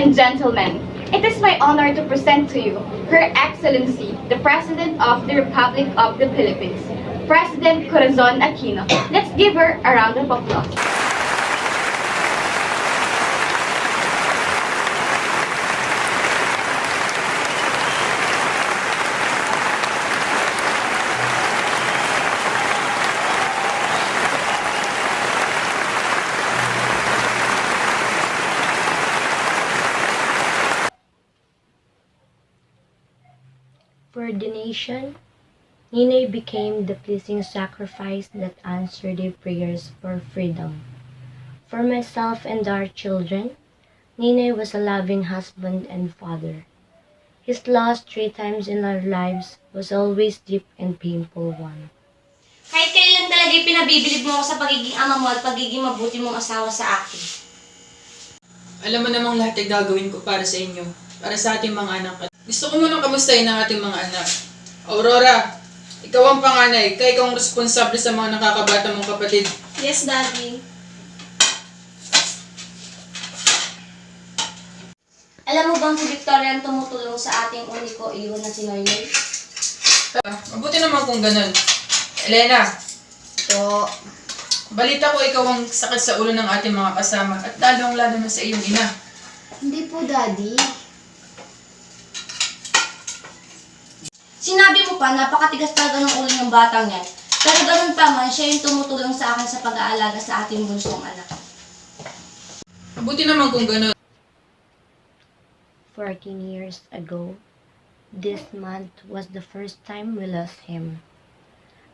and gentlemen, it is my honor to present to you Her Excellency, the President of the Republic of the Philippines, President Corazon Aquino. Let's give her a round of applause. For the nation, Ninoy became the pleasing sacrifice that answered their prayers for freedom. For myself and our children, Ninoy was a loving husband and father. His loss 3 times in our lives was always deep and painful one. Kahit kailan talaga pinabibilib mo ako sa pagiging ama mo at pagiging mabuti mong asawa sa akin. Alam mo namang lahat ay gagawin ko para sa inyo, para sa ating mga anak. Gusto ko munang kamustahin ang ating mga anak. Aurora, ikaw ang panganay, kaya ikaw ang responsable sa mga nakakabata mong kapatid. Yes, Daddy. Alam mo bang si Victoria ang tumutulong sa ating uniko iyon na si Noynoy? Mabuti naman kung ganun. Elena, So, balita ko ikaw ang sakit sa ulo ng ating mga kasama at lalong-lalo na sa iyong ina. hindi po, Daddy. Sinabi mo pa, napakatigas talaga ng ulo ng batang yan. Pero ganun pa man, siya yung tumutulong sa akin sa pag-aalaga sa ating bunsong anak. Mabuti naman kung ganun. 14 years ago, this month was the first time we lost him.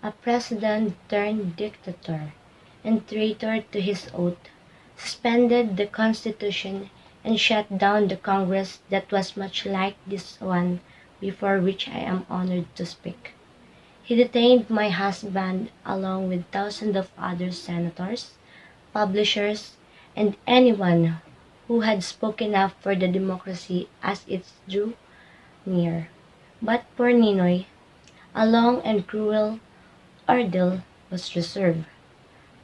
A president turned dictator and traitor to his oath, suspended the Constitution and shut down the Congress that was much like this one before which I am honored to speak. He detained my husband along with thousands of other senators, publishers, and anyone who had spoken up for the democracy as it drew near. But for Ninoy, a long and cruel ordeal was reserved.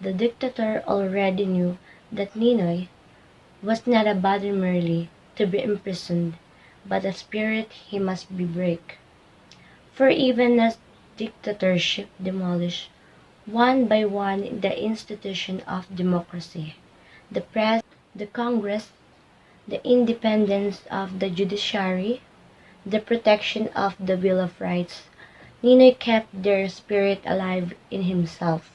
The dictator already knew that Ninoy was not a body merely to be imprisoned, but a spirit he must be break. For even as dictatorship demolished one by one the institution of democracy, the press, the Congress, the independence of the judiciary, the protection of the Bill of Rights, Ninoy kept their spirit alive in himself.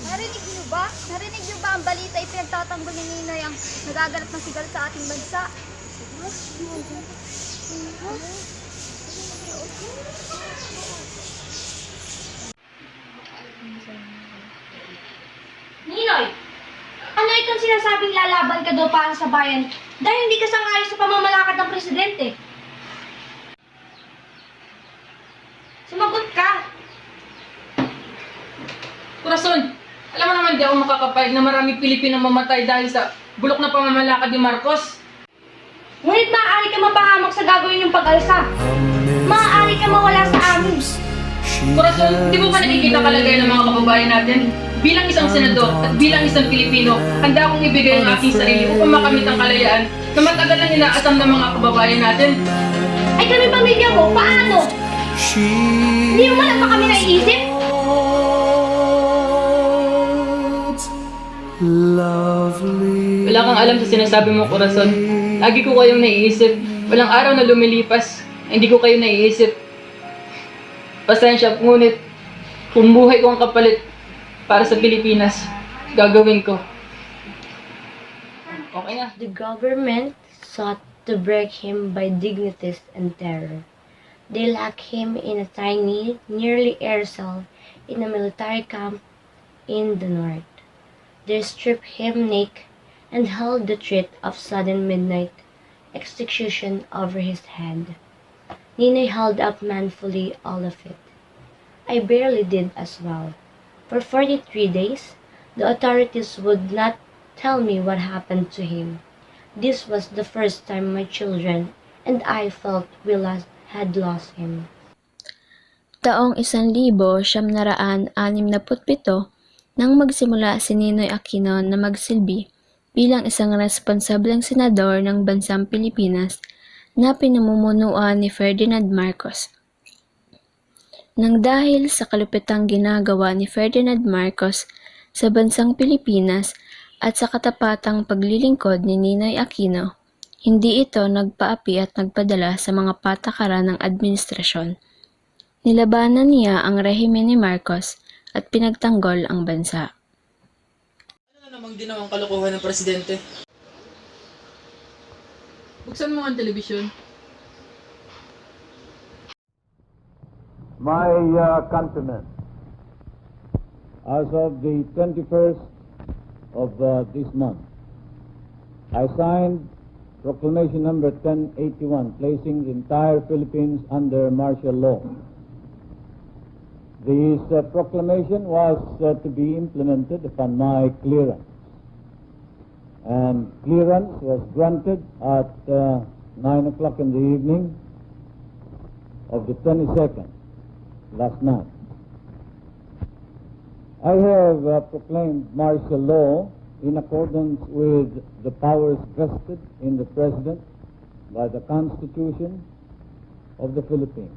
Narinig niyo ba? Narinig niyo ba ang balita ipinagtatanggol ni Ninoy ang nagaganap ng sigal sa ating bansa? Ninoy! Ano itong sinasabing lalaban ka daw para sa bayan dahil hindi ka sangayon sa pamamalakad ng presidente? Sumagot ka! Corazon, alam mo naman di ako makakapayag na maraming Pilipinong mamatay dahil sa bulok na pamamalakad ni Marcos. Ngunit maaari ka mapahamak sa gagawin yung pag-alsa. Maaari ka mawala sa amin. Corazon, di mo ba nakikita kalagayan ng mga kababayan natin? Bilang isang senador at bilang isang Pilipino, handa akong ibigay ang aking sarili upang makamit ang kalayaan na matagal nang inaasam ng mga kababayan natin. Ay kami pamilya mo, paano? Hindi mo man pa kami naiisip? Wala kang alam sa sinasabi mo, Corazon. Lagi ko kayong naiisip. Walang araw na lumilipas, hindi ko kayo naiisip. Pasensya, ngunit kung buhay ko ang kapalit para sa Pilipinas, gagawin ko. Okay na. The government sought to break him by dignities and terror. They locked him in a tiny, nearly air cell in a military camp in the north. They stripped him naked and held the threat of sudden midnight execution over his head. Ninoy held up manfully all of it. I barely did as well. For 43 days, the authorities would not tell me what happened to him. This was the first time my children and I felt we had lost him. Taong 1967 nang magsimula si Ninoy Aquino na magsilbi bilang isang responsableng senador ng bansang Pilipinas na pinamumunuan ni Ferdinand Marcos. Nang dahil sa kalupitang ginagawa ni Ferdinand Marcos sa bansang Pilipinas at sa katapatang paglilingkod ni Ninoy Aquino, hindi ito nagpaapi at nagpadala sa mga patakaran ng administrasyon. Nilabanan niya ang rehimen ni Marcos at pinagtanggol ang bansa. Ano na namang ginawang kalokohan ng presidente? Buksan mo ang telebisyon. My countrymen, as of the 21st of this month, I signed Proclamation number 1081, placing the entire Philippines under martial law. This proclamation was to be implemented upon my clearance, and clearance was granted at 9 o'clock in the evening of the 22nd, last night. I have proclaimed martial law in accordance with the powers vested in the President by the Constitution of the Philippines.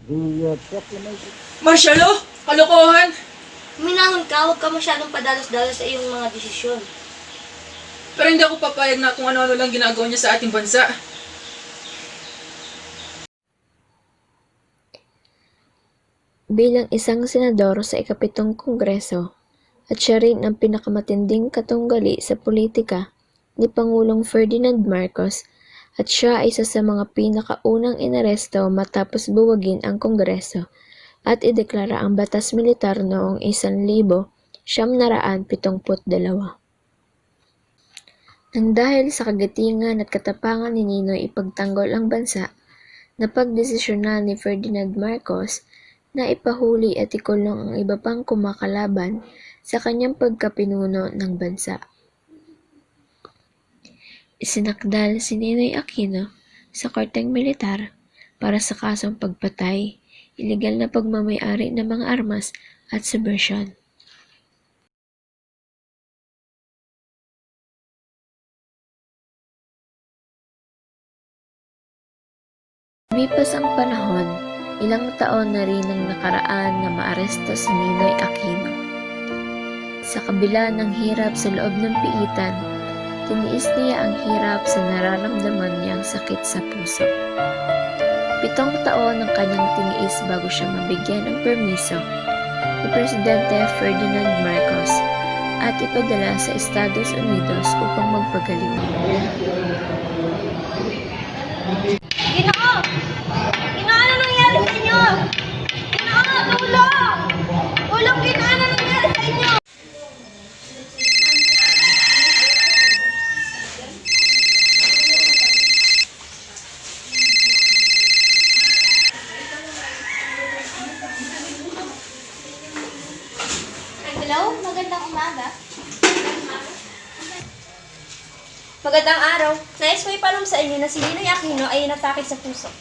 The proclamation... Martial law? Kalokohan? Minahon ka, huwag ka masyadong padalos-dalos sa iyong mga desisyon. Pero hindi ako papayag na kung ano-ano lang ginagawa niya sa ating bansa. Bilang isang senador sa ikapitong kongreso, at siya rin ang pinakamatinding katunggali sa politika ni Pangulong Ferdinand Marcos, at siya ay isa sa mga pinakaunang inaresto matapos buwagin ang kongreso at ideklara ang batas militar noong 1972. Nang dahil sa kagatingan at katapangan ni Ninoy ipagtanggol ang bansa, napagdesisyonan ni Ferdinand Marcos na ipahuli at ikulong ang iba pang kumakalaban sa kanyang pagkapinuno ng bansa. Isinakdal si Ninoy Aquino sa korteng militar para sa kasong pagpatay, ilegal na pagmamay-ari ng mga armas at subversion. Lumipas ang panahon, ilang taon na rin ang nakaraan na maaresto si Ninoy Aquino. Sa kabila ng hirap sa loob ng piitan, tiniis niya ang hirap sa nararamdaman niyang sakit sa puso. 7 taon ang kanyang tiniis bago siya mabigyan ng permiso ni Presidente Ferdinand Marcos at ipadala sa Estados Unidos upang magpagaling. Ginoo! Ginoo, ano nangyari sa inyo? Ginoo, tulong! Tulong, Ginoo, ano nangyari sa inyo? Hello, magandang umaga. Magandang araw. Nais ko ipaalam sa inyo na si Ninoy Aquino ay inatake sa puso.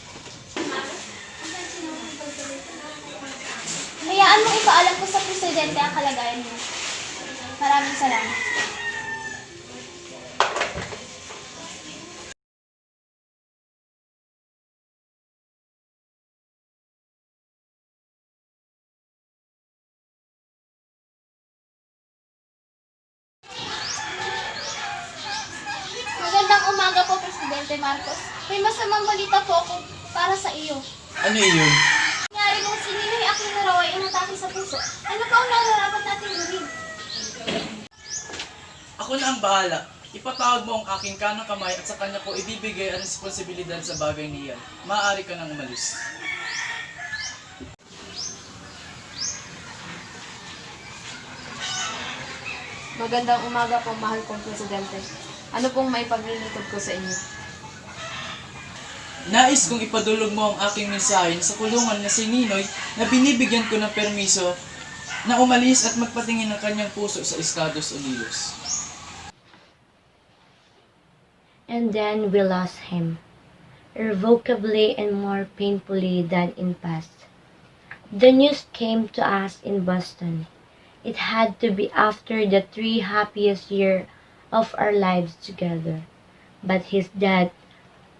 Hayaan mong ipaalam ko sa presidente ang kalagayan mo. Maraming salamat. Magandang umaga po, Presidente Marcos. May masamang balita po ako para sa iyo. Ano yun? Nangyari kung si Ninoy Aquino raw ay inatake sa puso. Ano pa ang nararapat natin gawin? Ako na ang bahala. Ipatawag mo ang aking kanang kamay at sa kanya ko ibibigay ang responsibilidad sa bagay niyan. Maaari ka nang umalis. Magandang umaga po, mahal kong Presidente. Ano pong may paglilingkod ko sa inyo? Nais kong ipadulog mo ang aking mensahe sa kulungan na si Ninoy na binibigyan ko ng permiso na umalis at magpatingin ng kanyang puso sa Estados Unidos. And then we lost him, irrevocably and more painfully than in past. The news came to us in Boston, It had to be after the 3 happiest years of our lives together. But his death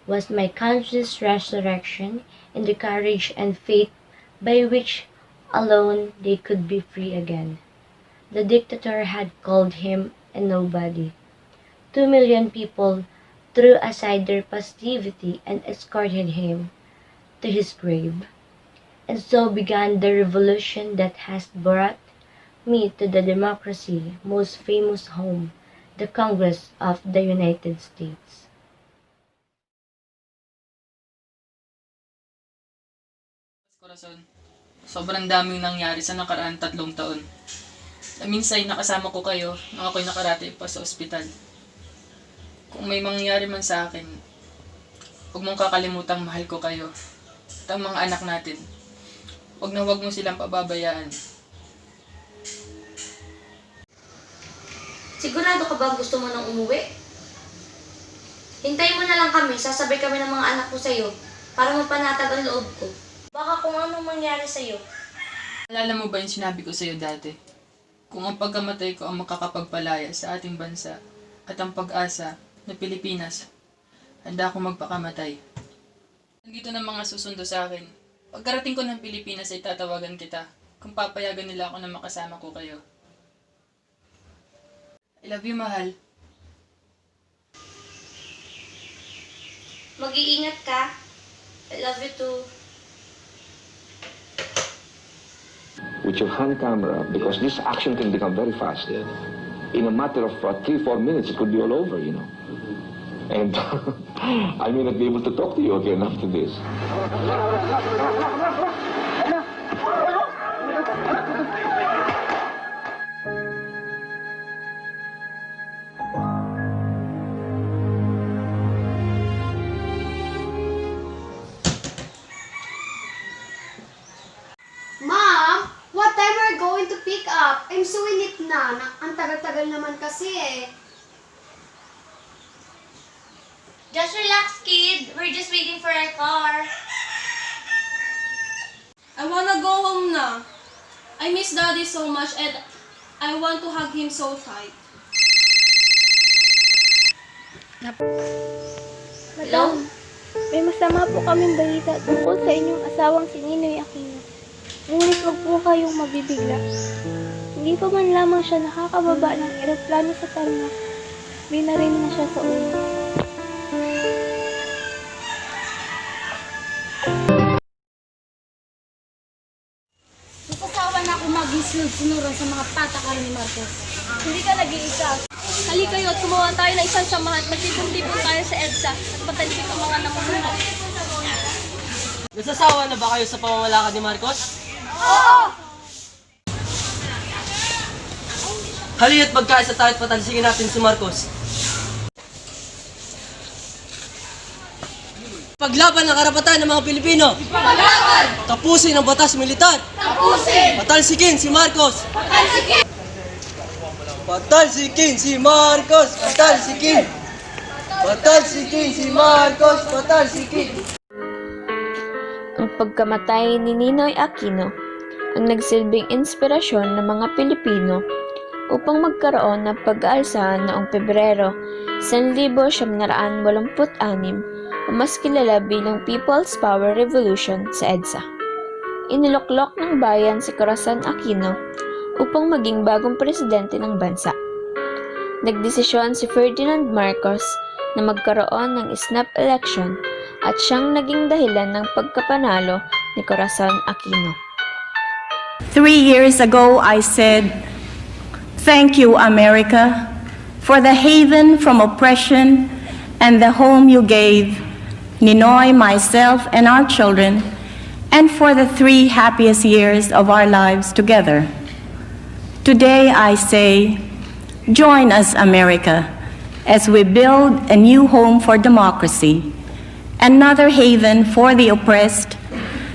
was my country's resurrection in the courage and faith by which alone they could be free again. The dictator had called him a nobody. 2 million people threw aside their positivity and escorted him to his grave. And so began the revolution that has brought me to the democracy most famous home, the Congress of the United States. Corazon, sobrang daming nangyari sa nakaraan 3 taon. Minsan nakasama ko kayo nung ako'y nakarate pa sa ospital. Kung may mangyari man sa akin, huwag mong kakalimutang mahal ko kayo at ang mga anak natin. Huwag na huwag mo silang pababayaan. Sigurado ka ba gusto mo nang umuwi? Hintayin mo na lang kami, sasabay kami ng mga anak ko sa'yo para mapanatag ang loob ko. Baka kung anong mangyari sa'yo. Alala mo ba yung sinabi ko sa'yo dati? Kung ang pagkamatay ko ang makakapagpalaya sa ating bansa at ang pag-asa na Pilipinas, handa akong magpakamatay. Nandito na mga susundo sa akin. Pagkarating ko ng Pilipinas ay tatawagan kita kung papayagan nila ako na makasama ko kayo. I love you, mahal. Mag-iingat ka. I love you too. With your hand camera, because this action can become very fast. In a matter of 3-4 minutes, it could be all over, you know. And I may not be able to talk to you again after this. Mom, what time are you going to pick up? I'm so init na. Ang tagal-tagal naman kasi eh. Just relax, kid. We're just waiting for our car. I wanna go home na. I miss Daddy so much and I want to hug him so tight. Hello? May masama po kaming balita tungkol sa inyong asawang si Ninoy Aquino. Ngunit wag po kayong mabibigla. Hindi pa man lamang siya nakakababa ng eroplano sa tarmac. Binarin na siya sa ulo. Nasasawa na ako mag-sunod-sunuran sa mga patakaran ni Marcos. Hindi ka nag-iisa. Halika kayo at gumawa tayo ng isang samahan. Magtipon-tipon tayo sa EDSA at patansik ang mga namumuno. Nasasawa na ba kayo sa pamamalakad ni Marcos? Oo! Halina't magkaisa tayo at patalsikin natin si Marcos. Paglaban ng karapatan ng mga Pilipino. Paglaban! Tapusin ang batas militar. Tapusin! Patalsikin si Marcos. Patalsikin! Patalsikin si Marcos. Patalsikin. Patalsikin si Marcos. Patalsikin. Ang pagkamatay ni Ninoy Aquino ang nagsilbing inspirasyon ng mga Pilipino upang magkaroon ng pag-aalsa noong Pebrero 1986 o mas kilala bilang People's Power Revolution sa EDSA. Iniluklok ng bayan si Corazon Aquino upang maging bagong presidente ng bansa. Nagdesisyon si Ferdinand Marcos na magkaroon ng snap election at siyang naging dahilan ng pagkapanalo ni Corazon Aquino. 3 years ago, I said, "Thank you, America, for the haven from oppression and the home you gave Ninoy, myself, and our children, and for the 3 happiest years of our lives together. Today, I say, join us, America, as we build a new home for democracy, another haven for the oppressed,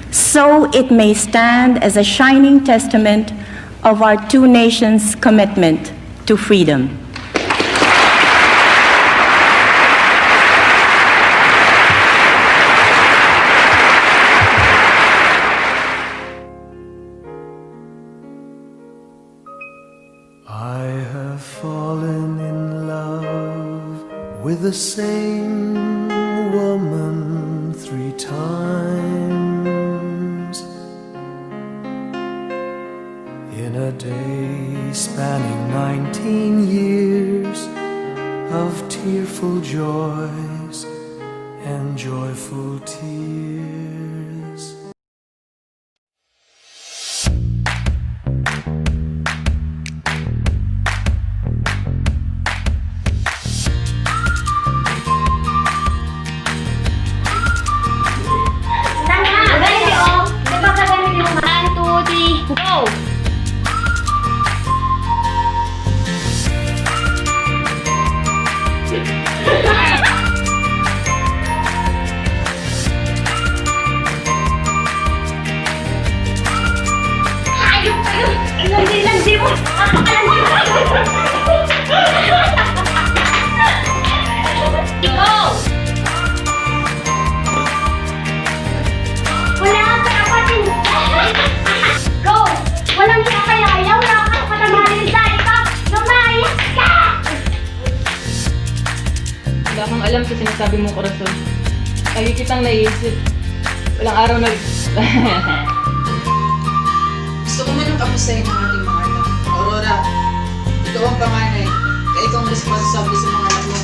so it may stand as a shining testament of our 2 nations' commitment to freedom." same woman 3 times in a day spanning 19 years of tearful joys and joyful tears. Go! Ayok kayo! Landi mo! Go! Wala kang karapatin! Go! Walang kakayaya! Wala kang patagalin sa ito! Lumayas ka! Wala kang alam sa sinasabi mong korason. Lagi kitang naiisip. Walang araw na... Gusto ko man ang kapusayin ng ating mga anak. Aurora, ikaw ang panganay. Kaya ikaw ang responsable sa mga anak mo.